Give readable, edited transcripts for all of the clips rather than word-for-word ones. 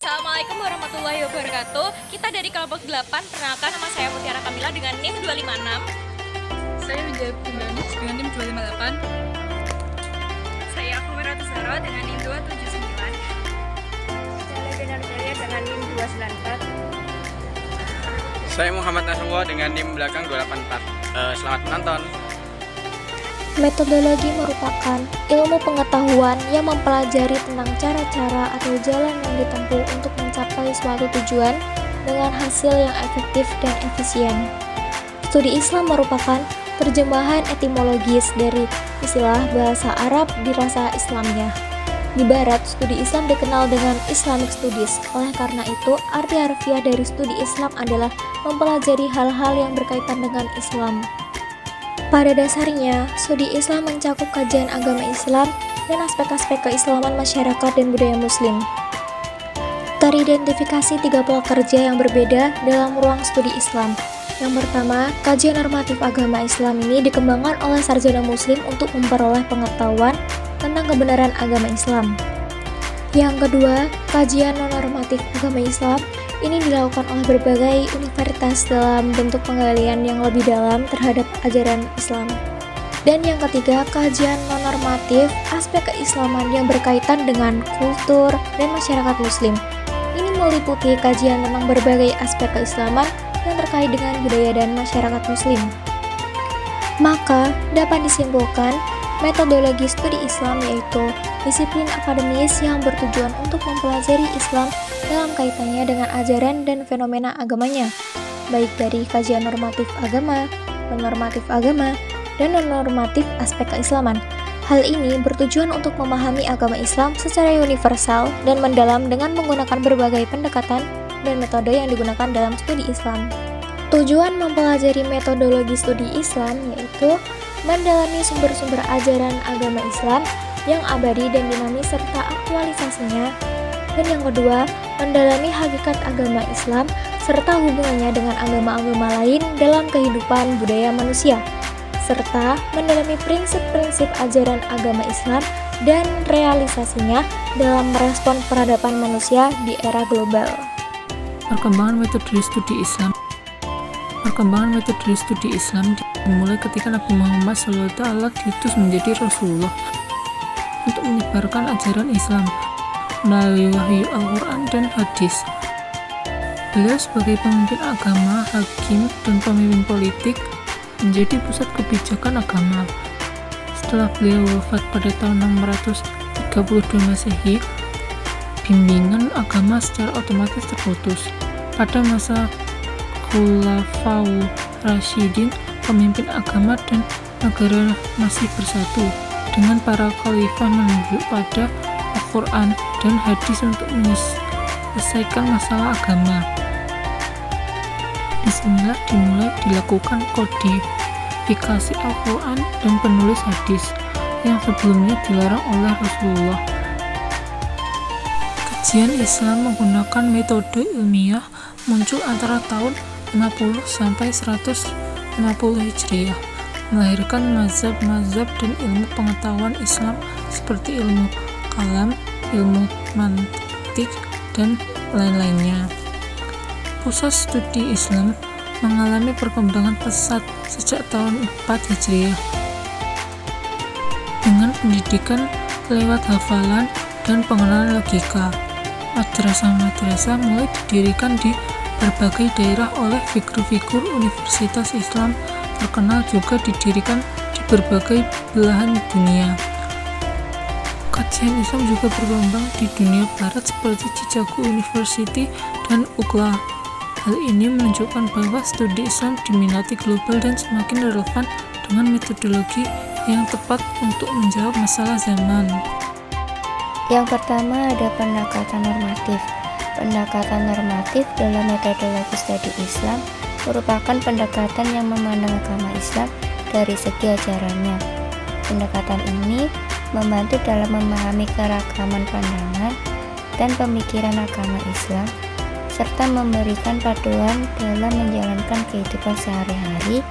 Assalamualaikum warahmatullahi wabarakatuh. Kita dari kelompok 8, perkenalkan nama saya Mutiara Kamila dengan NIM 256. Saya Wijaya Putri dengan NIM 258. Saya Akumiratu Zara dengan NIM 279. Saya Legenar Jaya dengan NIM 294. Saya Muhammad Nasrullah dengan NIM belakang 284. Selamat menonton. Metodologi merupakan ilmu pengetahuan yang mempelajari tentang cara-cara atau jalan yang ditempuh untuk mencapai suatu tujuan dengan hasil yang efektif dan efisien. Studi Islam merupakan terjemahan etimologis dari istilah bahasa Arab dirasa Islamnya. Di Barat, studi Islam dikenal dengan Islamic Studies. Oleh karena itu, arti harfiah dari studi Islam adalah mempelajari hal-hal yang berkaitan dengan Islam. Pada dasarnya, studi Islam mencakup kajian agama Islam dan aspek-aspek keislaman masyarakat dan budaya Muslim. Teridentifikasi 3 pola kerja yang berbeda dalam ruang studi Islam. Yang pertama, kajian normatif agama Islam ini dikembangkan oleh sarjana Muslim untuk memperoleh pengetahuan tentang kebenaran agama Islam. Yang kedua, kajian non-normatif agama Islam ini dilakukan oleh berbagai universitas dalam bentuk penggalian yang lebih dalam terhadap ajaran Islam. Dan yang ketiga, kajian non-normatif aspek keislaman yang berkaitan dengan kultur dan masyarakat Muslim. Ini meliputi kajian tentang berbagai aspek keislaman yang terkait dengan budaya dan masyarakat Muslim. Maka, dapat disimpulkan, metodologi studi Islam yaitu disiplin akademis yang bertujuan untuk mempelajari Islam dalam kaitannya dengan ajaran dan fenomena agamanya, baik dari kajian normatif agama, non-normatif agama, dan non-normatif aspek keislaman. Hal ini bertujuan untuk memahami agama Islam secara universal dan mendalam dengan menggunakan berbagai pendekatan dan metode yang digunakan dalam studi Islam. Tujuan mempelajari metodologi studi Islam yaitu mendalami sumber-sumber ajaran agama Islam yang abadi dan dinamis serta aktualisasinya. Dan yang kedua, mendalami hakikat agama Islam serta hubungannya dengan agama-agama lain dalam kehidupan budaya manusia, serta mendalami prinsip-prinsip ajaran agama Islam dan realisasinya dalam merespon peradaban manusia di era global. Perkembangan metode studi Islam. Perkembangan metode studi Islam dimulai ketika Nabi Muhammad SAW diutus menjadi Rasulullah untuk menyebarkan ajaran Islam melalui wahyu Al-Quran dan hadis. Beliau sebagai pemimpin agama, hakim, dan pemimpin politik menjadi pusat kebijakan agama. Setelah beliau wafat pada tahun 632 Masehi, bimbingan agama secara otomatis terputus. Pada masa Khulafaur Rasyidin, pemimpin agama dan negara masih bersatu, dengan para khalifah menunjuk pada Al-Quran dan hadis untuk menyelesaikan masalah agama. Disinilah dimulai dilakukan kodifikasi Al-Quran dan penulis hadis yang sebelumnya dilarang oleh Rasulullah. Kajian Islam menggunakan metode ilmiah muncul antara tahun 50 sampai 150 Hijriah, melahirkan mazhab-mazhab dan ilmu pengetahuan Islam seperti ilmu kalam, ilmu mantik, dan lain-lainnya. Pusat studi Islam mengalami perkembangan pesat sejak tahun 4 Hijriah dengan pendidikan lewat hafalan dan pengenalan logika. Madrasah-madrasah mulai didirikan di berbagai daerah oleh figur-figur universitas Islam terkenal, juga didirikan di berbagai belahan dunia. Kajian Islam juga berkembang di dunia barat seperti Chicago University dan UCLA. Hal ini menunjukkan bahwa studi Islam diminati global dan semakin relevan dengan metodologi yang tepat untuk menjawab masalah zaman. Yang pertama ada pendekatan normatif. Pendekatan normatif dalam metodologi studi Islam merupakan pendekatan yang memandang agama Islam dari segi ajarannya. Pendekatan ini membantu dalam memahami keragaman pandangan dan pemikiran agama Islam, serta memberikan panduan dalam menjalankan kehidupan sehari-hari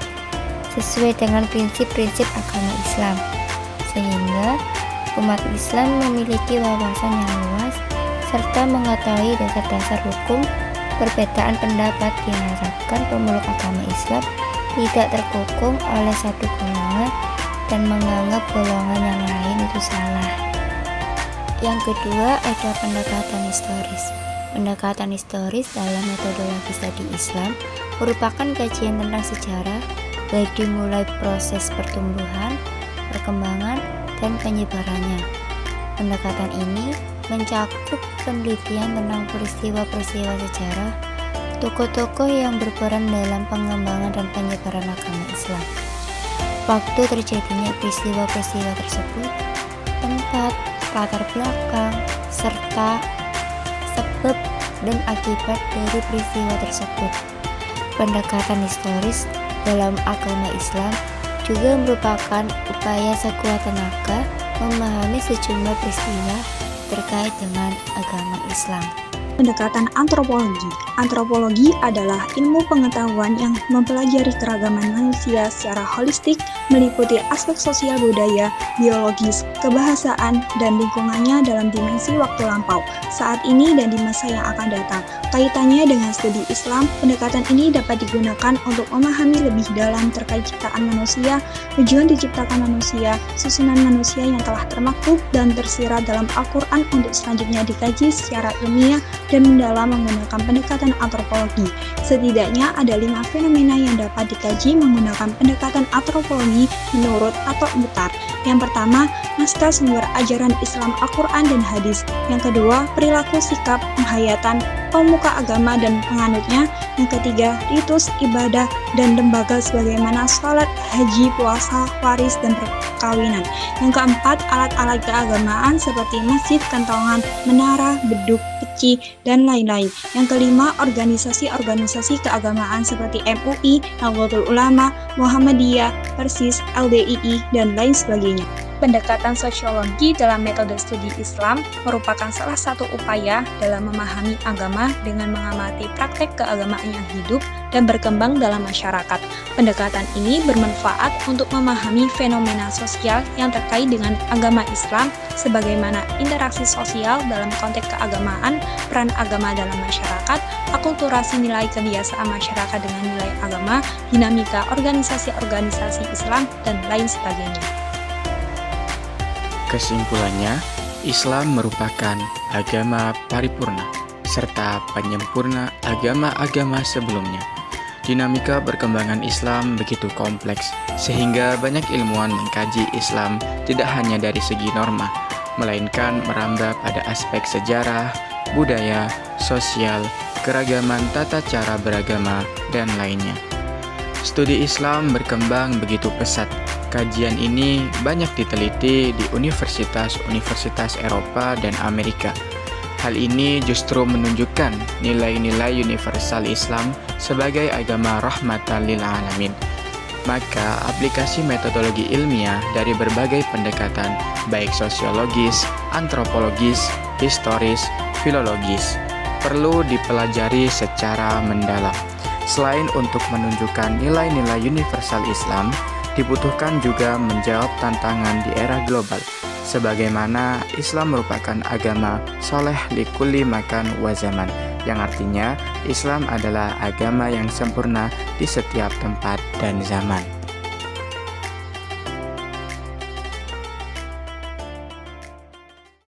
sesuai dengan prinsip-prinsip agama Islam, sehingga umat Islam memiliki wawasan yang luas serta mengetahui dasar-dasar hukum. Perbedaan pendapat diharapkan pemeluk agama Islam tidak terkungkung oleh satu golongan dan menganggap golongan yang lain itu salah. Yang kedua ada pendekatan historis. Pendekatan historis dalam metodologi studi Islam merupakan kajian tentang sejarah, baik dimulai proses pertumbuhan, perkembangan, dan penyebarannya. Pendekatan ini mencakup penelitian tentang peristiwa-peristiwa sejarah, tokoh-tokoh yang berperan dalam pengembangan dan penyebaran agama Islam, waktu terjadinya peristiwa-peristiwa tersebut, tempat, latar belakang, serta sebab dan akibat dari peristiwa tersebut. Pendekatan historis dalam agama Islam juga merupakan upaya sekuat tenaga memahami sejumlah peristiwa terkait dengan agama Islam. Pendekatan antropologi. Antropologi adalah ilmu pengetahuan yang mempelajari keragaman manusia secara holistik, meliputi aspek sosial budaya, biologis, kebahasaan, dan lingkungannya dalam dimensi waktu lampau, saat ini dan di masa yang akan datang. Kaitannya dengan studi Islam, pendekatan ini dapat digunakan untuk memahami lebih dalam terkait ciptaan manusia, tujuan diciptakan manusia, susunan manusia yang telah termaktub dan tersirat dalam Al-Quran untuk selanjutnya dikaji secara ilmiah dan mendalam menggunakan pendekatan antropologi. Setidaknya ada 5 fenomena yang dapat dikaji menggunakan pendekatan antropologi menurut Atok Mutar. Yang pertama, naskah sumber ajaran Islam Al-Quran dan hadis. Yang kedua, perilaku sikap penghayatan pemuka agama dan penganutnya. Yang ketiga, ritus, ibadah, dan lembaga sebagaimana sholat, haji, puasa, waris, dan perkawinan. Yang keempat, alat-alat keagamaan seperti masjid, kantongan, menara, beduk, peci, dan lain-lain. Yang kelima, organisasi-organisasi keagamaan seperti MUI, Nahdlatul Ulama, Muhammadiyah, Persis, LDII, dan lain sebagainya. Pendekatan sosiologi dalam metode studi Islam merupakan salah satu upaya dalam memahami agama dengan mengamati praktek keagamaan yang hidup dan berkembang dalam masyarakat. Pendekatan ini bermanfaat untuk memahami fenomena sosial yang terkait dengan agama Islam, sebagaimana interaksi sosial dalam konteks keagamaan, peran agama dalam masyarakat, akulturasi nilai kebiasaan masyarakat dengan nilai agama, dinamika organisasi-organisasi Islam, dan lain sebagainya. Kesimpulannya, Islam merupakan agama paripurna serta penyempurna agama-agama sebelumnya. Dinamika perkembangan Islam begitu kompleks, sehingga banyak ilmuwan mengkaji Islam tidak hanya dari segi norma, melainkan merambah pada aspek sejarah, budaya, sosial, keragaman tata cara beragama, dan lainnya. Studi Islam berkembang begitu pesat. Kajian ini banyak diteliti di universitas-universitas Eropa dan Amerika. Hal ini justru menunjukkan nilai-nilai universal Islam sebagai agama rahmatan lil alamin. Maka aplikasi metodologi ilmiah dari berbagai pendekatan, baik sosiologis, antropologis, historis, filologis, perlu dipelajari secara mendalam. Selain untuk menunjukkan nilai-nilai universal Islam, dibutuhkan juga menjawab tantangan di era global, sebagaimana Islam merupakan agama soleh likulli makan wa zaman, yang artinya Islam adalah agama yang sempurna di setiap tempat dan zaman.